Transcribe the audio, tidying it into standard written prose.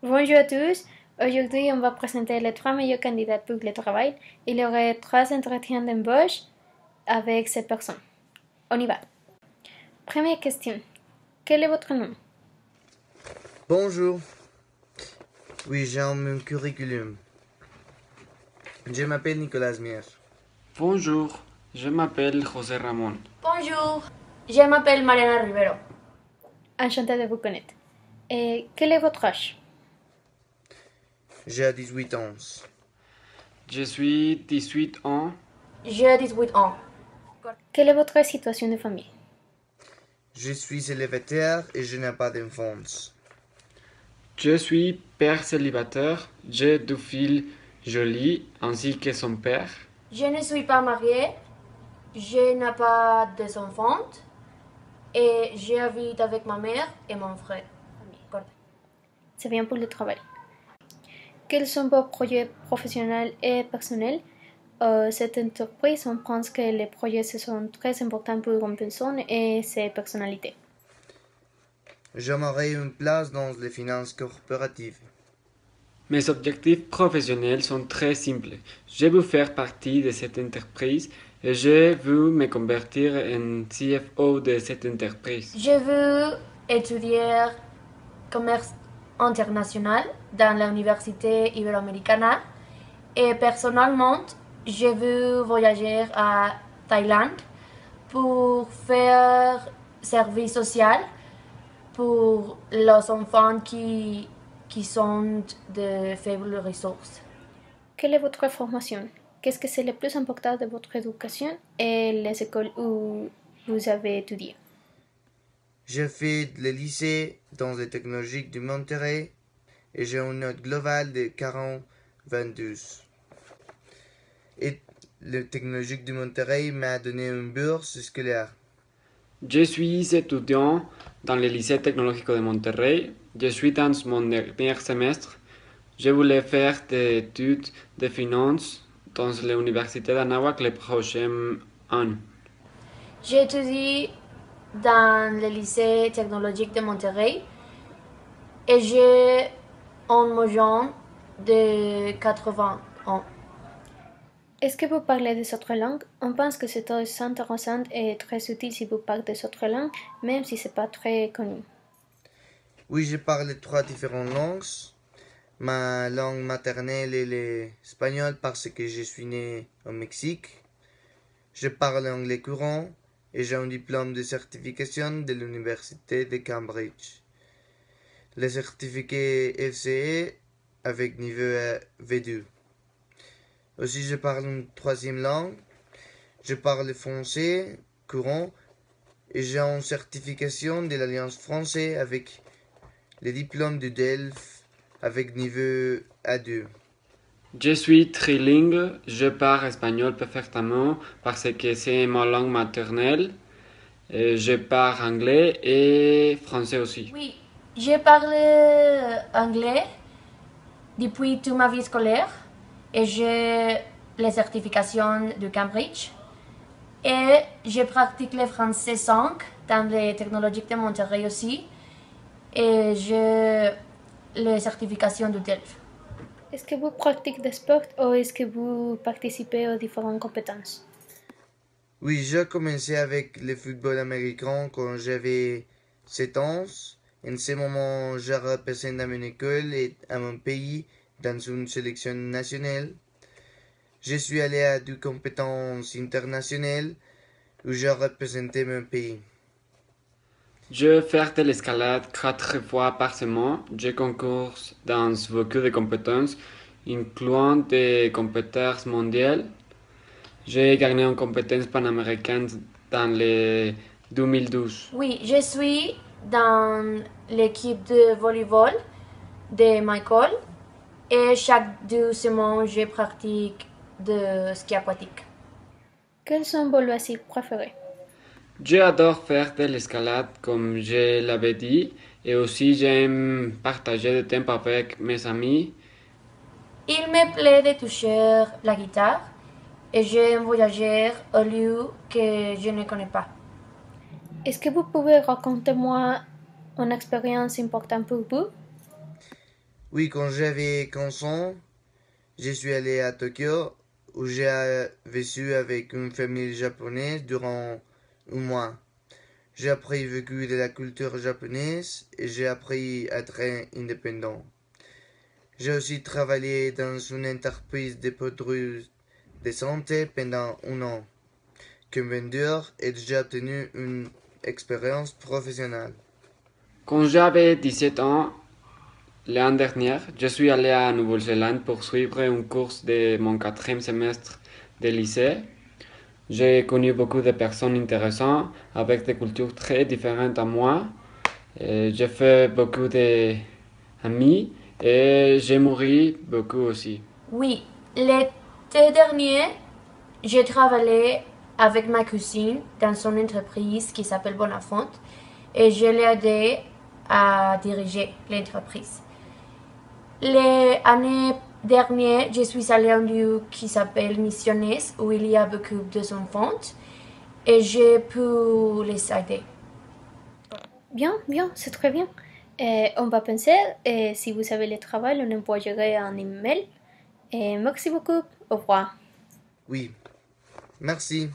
Bonjour à tous. Aujourd'hui, on va présenter les trois meilleurs candidats pour le travail. Il y aurait trois entretiens d'embauche avec ces personnes. On y va. Première question. Quel est votre nom? Bonjour. Oui, j'ai mon curriculum. Je m'appelle Nicolas Mier. Bonjour, je m'appelle José Ramón. Bonjour, je m'appelle Mariana Rivero. Enchanté de vous connaître. Et quel est votre âge? J'ai 18 ans. Je suis 18 ans. J'ai 18 ans. Quelle est votre situation de famille? Je suis célibataire et je n'ai pas d'enfants. Je suis père célibataire. J'ai deux filles jolies ainsi que son père. Je ne suis pas mariée, je n'ai pas d'enfants et j'habite avec ma mère et mon frère. C'est bien pour le travail. Quels sont vos projets professionnels et personnels? Cette entreprise, on pense que les projets sont très importants pour une personne et ses personnalités. J'aimerais une place dans les finances corporatives. Mes objectifs professionnels sont très simples. Je veux faire partie de cette entreprise et je veux me convertir en CFO de cette entreprise. Je veux étudier commerce international dans l'université iberoamericana et personnellement, je veux voyager à Thaïlande pour faire service social pour les enfants qui sont de faibles ressources. Quelle est votre formation? Qu'est-ce que c'est le plus important de votre éducation et les écoles où vous avez étudié? J'ai fait le lycée dans les technologies de Monterrey et j'ai une note globale de 40,22. Et le technologique de Monterrey m'a donné une bourse scolaire. Je suis étudiant dans le lycée technologique de Monterrey. Je suis dans mon dernier semestre. Je voulais faire des études de finance dans l'université d'Anáhuac le prochain an. J'étudie dans le lycée technologique de Monterrey et j'ai un moyen de 80 ans. Est-ce que vous parlez des autres langues? On pense que c'est très intéressant et très utile si vous parlez des autres langues, même si ce n'est pas très connu. Oui, je parle trois différentes langues. Ma langue maternelle est l'espagnol parce que je suis né au Mexique. Je parle anglais courant et j'ai un diplôme de certification de l'université de Cambridge. Le certificat FCE avec niveau V2. Aussi, je parle une troisième langue. Je parle français courant et j'ai une certification de l'Alliance française avec le diplôme de Delft avec niveau A2. Je suis trilingue, je parle espagnol parfaitement parce que c'est ma langue maternelle. Je parle anglais et français aussi. Oui, j'ai parlé anglais depuis toute ma vie scolaire et j'ai les certifications de Cambridge. Et je pratique le français 5 dans les technologies de Monterrey aussi. Et j'ai les certifications de Delft. Est-ce que vous pratiquez des sports ou est-ce que vous participez aux différentes compétences? Oui, j'ai commencé avec le football américain quand j'avais 7 ans. En ce moment, je représente à mon école et à mon pays dans une sélection nationale. Je suis allé à deux compétences internationales où j'ai représenté mon pays. Je fais de l'escalade 4 fois par semaine. Je concours dans beaucoup de compétences, incluant des compétences mondiales. J'ai gagné une compétence panaméricaine dans le 2012. Oui, je suis dans l'équipe de volleyball de ma école et chaque 2 semaines, je pratique de ski aquatique. Quels sont vos loisirs préférés? J'adore faire de l'escalade, comme je l'avais dit, et aussi j'aime partager du temps avec mes amis. Il me plaît de toucher la guitare et j'aime voyager au lieu que je ne connais pas. Est-ce que vous pouvez raconter-moi une expérience importante pour vous? Oui, quand j'avais 15 ans, je suis allé à Tokyo où j'ai vécu avec une famille japonaise durant un mois. J'ai appris vécu de la culture japonaise et j'ai appris à être indépendant. J'ai aussi travaillé dans une entreprise de produits de santé pendant un an. Comme vendeur et j'ai obtenu une expérience professionnelle. Quand j'avais 17 ans, l'année dernière, je suis allé à Nouvelle-Zélande pour suivre un cours de mon 4e semestre de lycée. J'ai connu beaucoup de personnes intéressantes avec des cultures très différentes à moi. J'ai fait beaucoup d'amis et j'ai mouru beaucoup aussi. Oui, l'été dernier, j'ai travaillé avec ma cousine dans son entreprise qui s'appelle Bonafont et je l'ai aidé à diriger l'entreprise. L'année dernière, je suis allée à un lieu qui s'appelle Missiones où il y a beaucoup d'enfants et j'ai pu les aider. Bien, bien, c'est très bien. On va penser, si vous avez le travail, on envoyerait un email. Merci beaucoup. Au revoir. Oui, merci.